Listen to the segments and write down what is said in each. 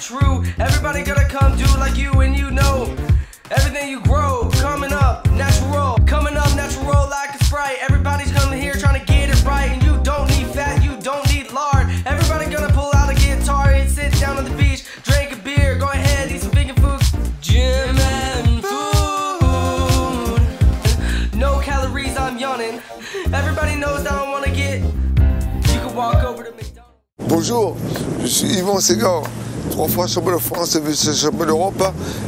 true. Everybody gonna come do like you, and you know everything you grow. Coming up natural like a Sprite. Everybody's coming here trying to get it right, and you don't need fat, you don't need lard. Everybody gonna pull out a guitar and sit down on the beach, drink a beer, go ahead, eat some vegan food. Gym and food. No calories, I'm yawning. Everybody knows that I wanna get. You can walk over to McDonald's. Bonjour, je suis Yvon Séguin, 3 fois champion de France et vice-champion d'Europe,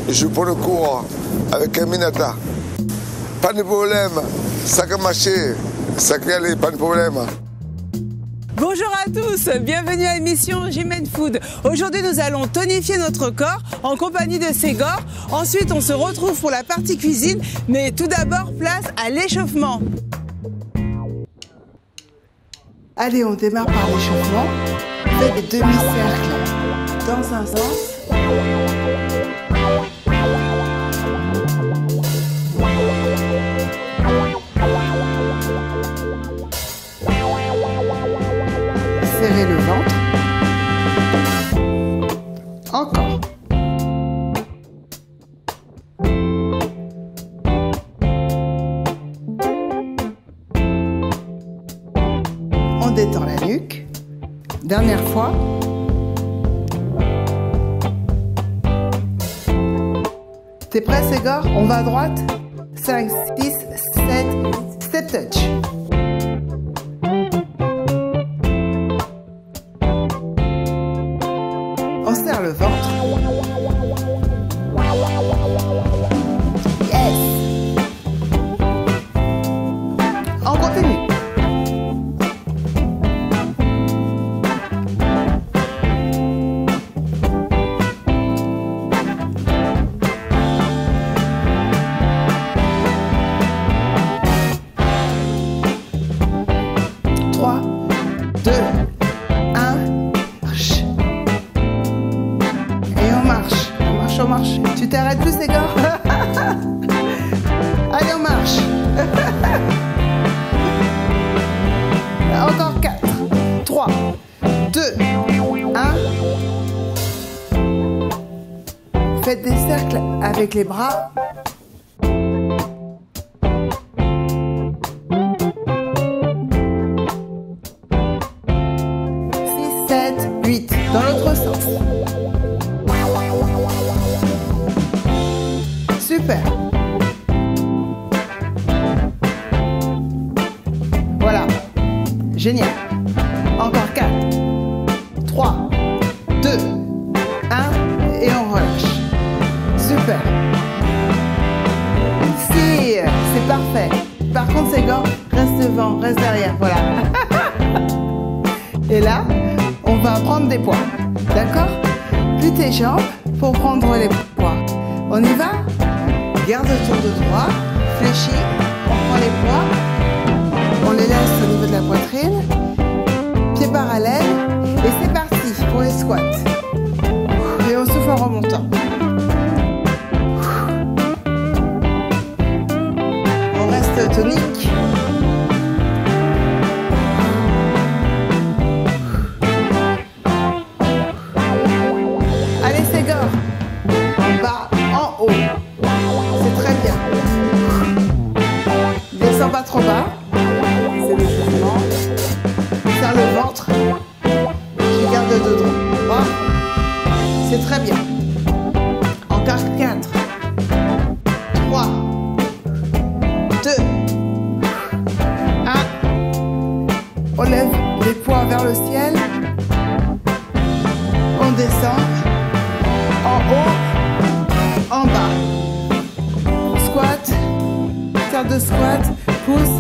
et je prends le cours avec Aminata. Pas de problème, ça a marché, ça a allé, pas de problème. Bonjour à tous, bienvenue à l'émission Gym and Food. Aujourd'hui nous allons tonifier notre corps en compagnie de Ségor. Ensuite on se retrouve pour la partie cuisine, mais tout d'abord place à l'échauffement. Allez, on démarre par l'échauffement. Faites des demi-cercles dans un sens. Serrez le ventre. Encore. On détend la nuque. Dernière fois. T'es prêt, Ségor? On va à droite. 5, 6, 7, step touch. On serre le ventre. Yes. On continue. Tu t'arrêtes plus, Ségor? Allez, on marche. Encore 4, 3, 2, 1. Faites des cercles avec les bras. 6, 7, 8. Dans l'autre sens. Super. Voilà. Génial. Encore 4, 3, 2, 1 et on relâche. Super. Si, c'est parfait. Par contre, Ségor, reste devant, reste derrière. Voilà. Et là, on va prendre des poids. D'accord? Plie tes jambes pour prendre les poids. On y va? Garde ton dos droit, fléchis, on prend les poids, on les laisse au niveau de la poitrine, pieds parallèles, et c'est parti pour les squats. Et on souffle en remontant. On reste tonique. Allez, Ségor, en bas, en haut. Descends pas trop bas, c'est le mouvement. Serre le ventre. Tu gardes le dos droit. C'est très bien. Encore 4, 3, 2, 1. On lève les poings vers le ciel. On descend. En haut, en bas. Squat. De squat, pouce,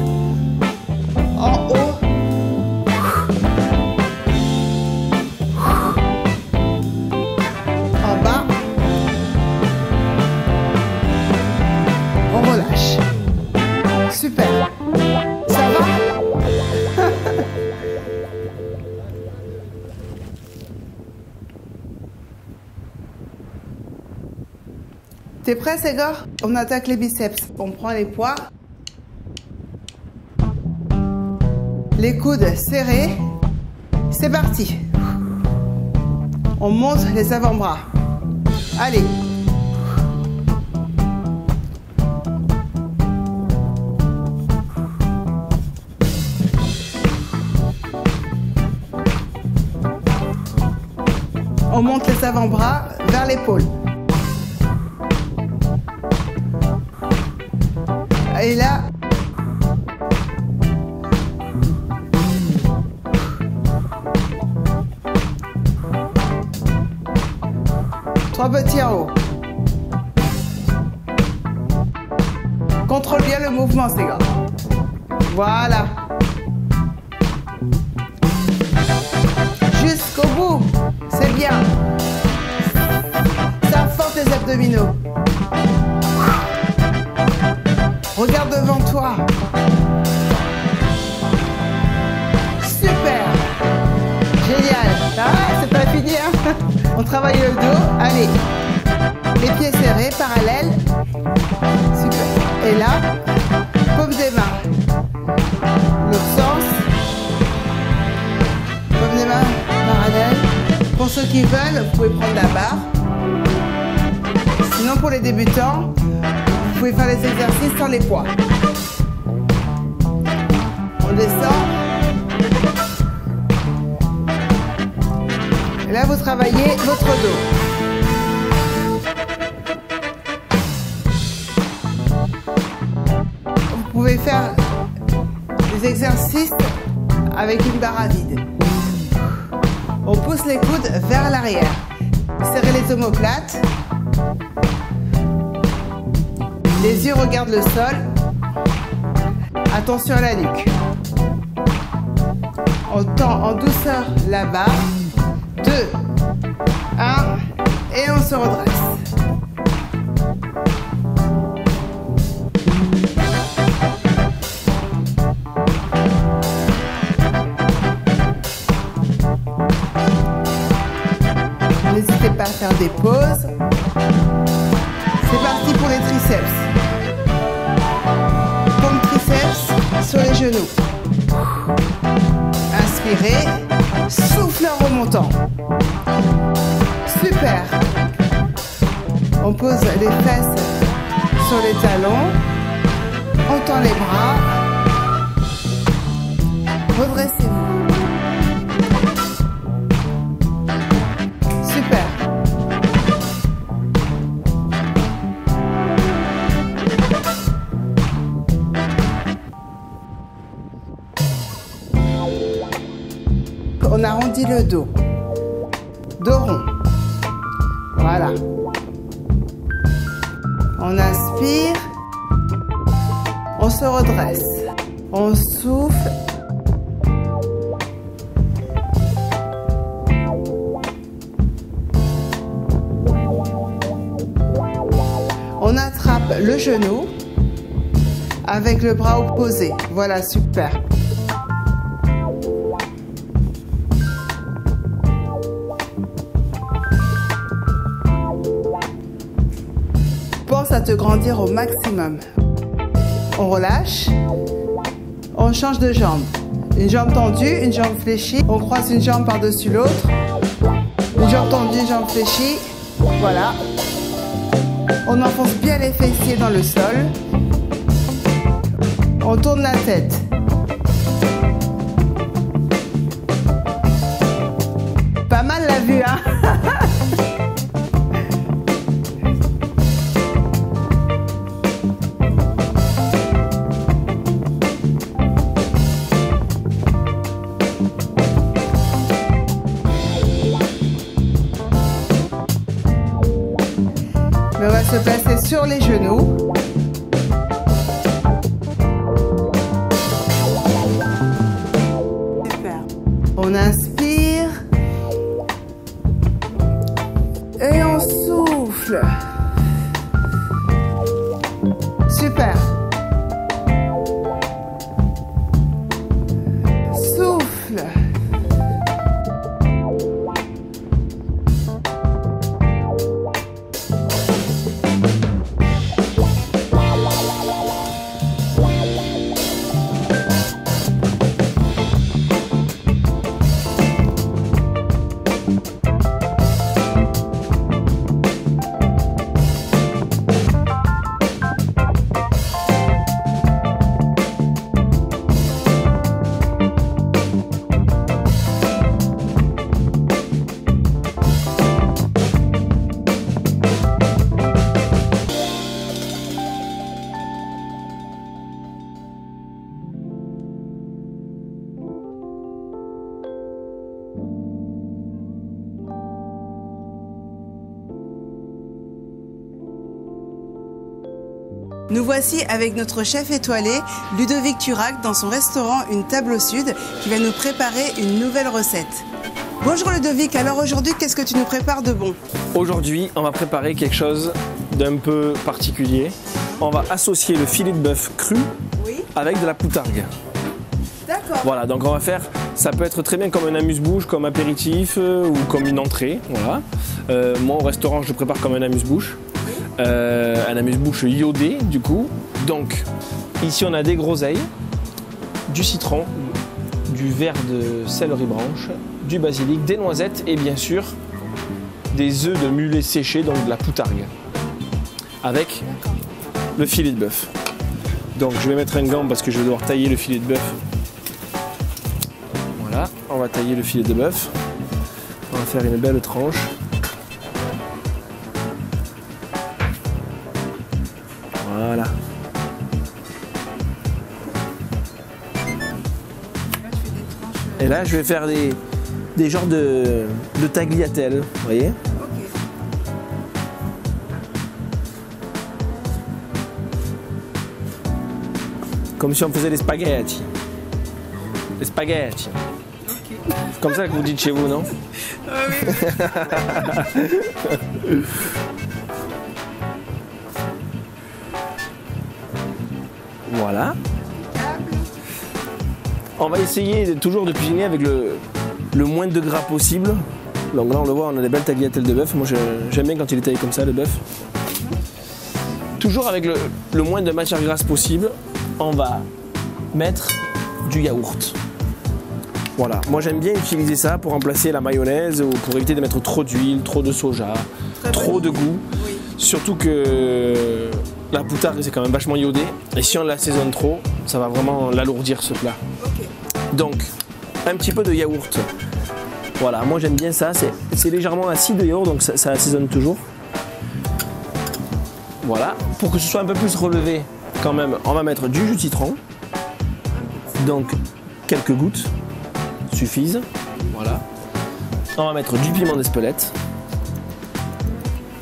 en haut, en bas, on relâche. Super. Ça va? T'es prêt, Ségor? On attaque les biceps. On prend les poids. Les coudes serrés. C'est parti. On monte les avant-bras. Allez. On monte les avant-bras vers l'épaule. Et là, trois petits en haut. Contrôle bien le mouvement, ces gars. Voilà. Jusqu'au bout. C'est bien. Ça force les abdominaux. Regarde devant toi. Super. Génial. Ah, c'est pas fini, hein. On travaille le dos. Allez. Les pieds serrés, parallèles. Super. Et là, paume des mains. L'autre sens. Paume des mains, parallèles. Pour ceux qui veulent, vous pouvez prendre la barre. Sinon, pour les débutants, vous pouvez faire les exercices sans les poids. On descend. Et là, vous travaillez votre dos. Vous pouvez faire des exercices avec une barre à vide. On pousse les coudes vers l'arrière. Serrez les omoplates. Les yeux regardent le sol. Attention à la nuque. On tend en douceur la barre. 2, 1, et on se redresse. N'hésitez pas à faire des pauses. C'est parti pour les triceps. Paume triceps sur les genoux. Inspirez, souffle en remontant. Super. On pose les fesses sur les talons. On tend les bras. Redressez-vous. Super. On arrondit le dos. Dos rond. Voilà. On inspire. On se redresse. On souffle. On attrape le genou avec le bras opposé. Voilà, super. Pense à te grandir au maximum. On relâche. On change de jambe. Une jambe tendue, une jambe fléchie. On croise une jambe par-dessus l'autre. Une jambe tendue, une jambe fléchie. Voilà. On enfonce bien les fessiers dans le sol. On tourne la tête. Pas mal la vue, hein? On va se placer sur les genoux. Super. On inspire. Et on souffle. Super. Souffle. Nous voici avec notre chef étoilé, Ludovic Turac, dans son restaurant Une Table au Sud, qui va nous préparer une nouvelle recette. Bonjour Ludovic, alors aujourd'hui, qu'est-ce que tu nous prépares de bon? Aujourd'hui, on va préparer quelque chose d'un peu particulier. On va associer le filet de bœuf cru avec de la poutargue. D'accord. Voilà, donc on va faire, ça peut être très bien comme un amuse-bouche, comme apéritif ou comme une entrée. Voilà. Moi au restaurant, je le prépare comme un amuse-bouche. Un amuse-bouche iodé du coup. Donc ici on a des groseilles, du citron, du verre de céleri branche, du basilic, des noisettes et bien sûr des œufs de mulet séchés, donc de la poutargue avec le filet de bœuf. Donc je vais mettre un gant parce que je vais devoir tailler le filet de bœuf. Voilà, on va tailler le filet de bœuf. On va faire une belle tranche. Voilà. Et là, je vais faire des genres de tagliatelles, vous voyez. Comme si on faisait des spaghettis. Des spaghettis. C'est comme ça que vous dites chez vous, non? Voilà. On va essayer toujours de cuisiner avec le moins de gras possible. Donc là on le voit, on a des belles tagliatelles de bœuf. Moi j'aime bien quand il est taillé comme ça, le bœuf. Toujours avec le moins de matière grasse possible. On va mettre du yaourt. Voilà, moi j'aime bien utiliser ça pour remplacer la mayonnaise ou pour éviter de mettre trop d'huile, trop de soja, trop de goût. Oui. Surtout que la poutargue c'est quand même vachement iodé et si on l'assaisonne trop, ça va vraiment l'alourdir ce plat. Okay. Donc, un petit peu de yaourt. Voilà, moi j'aime bien ça, c'est légèrement acide de yaourt donc ça assaisonne toujours. Voilà, pour que ce soit un peu plus relevé quand même, on va mettre du jus de citron. Donc, quelques gouttes suffisent. Voilà. On va mettre du piment d'Espelette.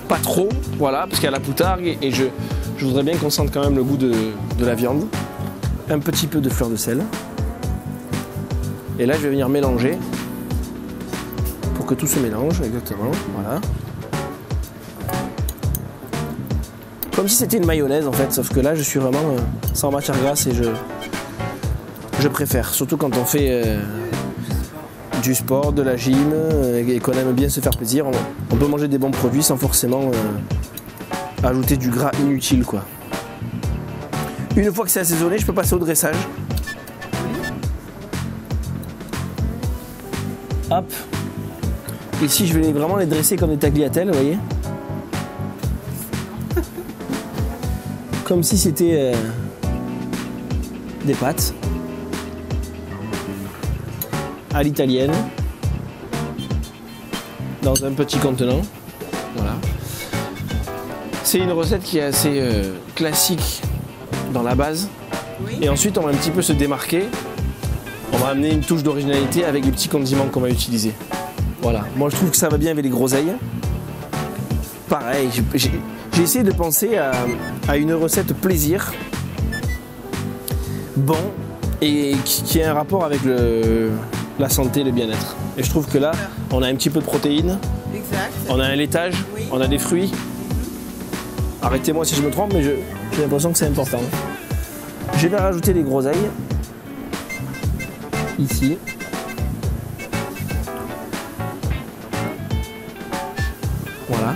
Pas trop, voilà, parce qu'il y a la poutargue et je voudrais bien qu'on sente quand même le goût de la viande. Un petit peu de fleur de sel. Et là, je vais venir mélanger pour que tout se mélange, exactement. Voilà. Comme si c'était une mayonnaise en fait, sauf que là, je suis vraiment sans matière grasse et je préfère, surtout quand on fait du sport, de la gym et qu'on aime bien se faire plaisir. On peut manger des bons produits sans forcément ajouter du gras inutile, quoi. Une fois que c'est assaisonné, je peux passer au dressage. Hop. Ici, je vais vraiment les dresser comme des tagliatelles, vous voyez. Comme si c'était des pâtes à l'italienne dans un petit contenant. Voilà. C'est une recette qui est assez classique dans la base. Oui. Et ensuite, on va un petit peu se démarquer. On va amener une touche d'originalité avec les petits condiments qu'on va utiliser. Voilà. Moi, je trouve que ça va bien avec les groseilles. Pareil, j'ai essayé de penser à une recette plaisir, bon, et qui a un rapport avec la santé, le bien-être. Et je trouve que là, on a un petit peu de protéines, exact. On a un laitage, oui. On a des fruits. Arrêtez-moi si je me trompe, mais j'ai l'impression que c'est important. Je vais rajouter les groseilles, ici. Voilà.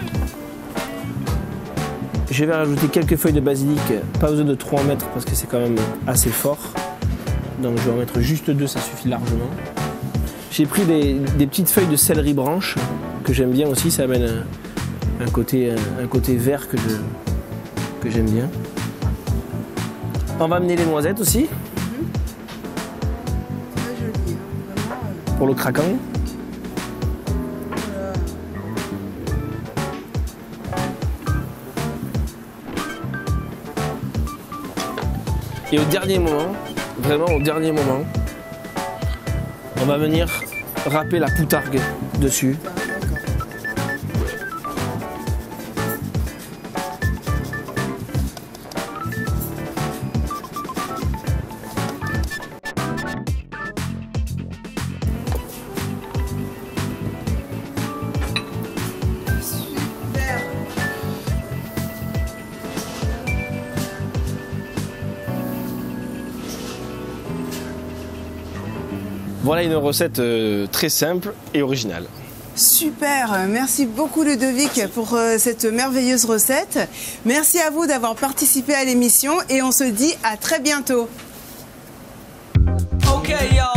Je vais rajouter quelques feuilles de basilic, pas besoin de trop en mettre parce que c'est quand même assez fort. Donc je vais en mettre juste 2, ça suffit largement. J'ai pris des petites feuilles de céleri branche que j'aime bien aussi, ça amène un côté vert que j'aime bien. On va amener les noisettes aussi. Pour le craquant. Et au dernier moment, vraiment au dernier moment, on va venir râper la poutargue dessus. Voilà une recette très simple et originale. Super, merci beaucoup Ludovic pour cette merveilleuse recette. Merci à vous d'avoir participé à l'émission et on se dit à très bientôt. Okay, y'all.